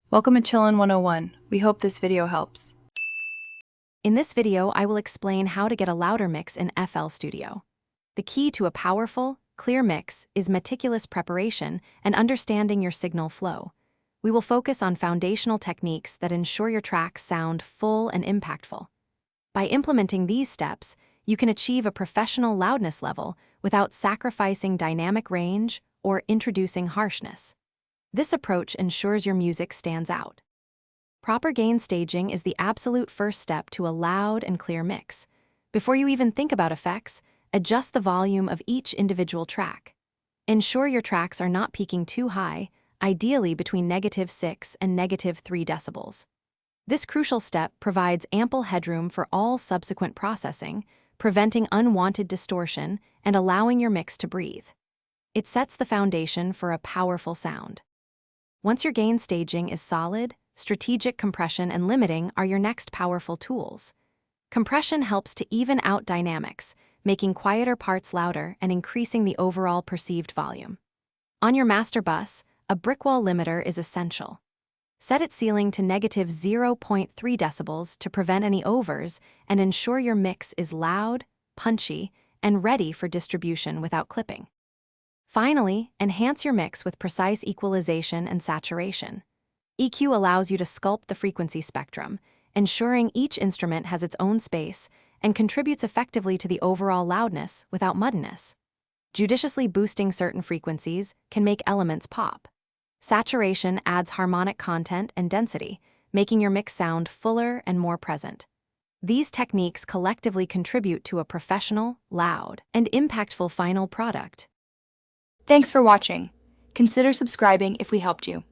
Welcome to Chillin' 101. We hope this video helps. In this video, I will explain how to get a louder mix in FL Studio. The key to a powerful, clear mix is meticulous preparation and understanding your signal flow. We will focus on foundational techniques that ensure your tracks sound full and impactful. By implementing these steps, you can achieve a professional loudness level without sacrificing dynamic range or introducing harshness. This approach ensures your music stands out. Proper gain staging is the absolute first step to a loud and clear mix. Before you even think about effects, adjust the volume of each individual track. Ensure your tracks are not peaking too high, ideally between -6 and -3 decibels. This crucial step provides ample headroom for all subsequent processing, preventing unwanted distortion and allowing your mix to breathe. It sets the foundation for a powerful sound. Once your gain staging is solid, strategic compression and limiting are your next powerful tools. Compression helps to even out dynamics, making quieter parts louder and increasing the overall perceived volume. On your master bus, a brickwall limiter is essential. Set its ceiling to -0.3 decibels to prevent any overs and ensure your mix is loud, punchy, and ready for distribution without clipping. Finally, enhance your mix with precise equalization and saturation. EQ allows you to sculpt the frequency spectrum, ensuring each instrument has its own space and contributes effectively to the overall loudness without muddiness. Judiciously boosting certain frequencies can make elements pop. Saturation adds harmonic content and density, making your mix sound fuller and more present. These techniques collectively contribute to a professional, loud, and impactful final product. Thanks for watching. Consider subscribing if we helped you.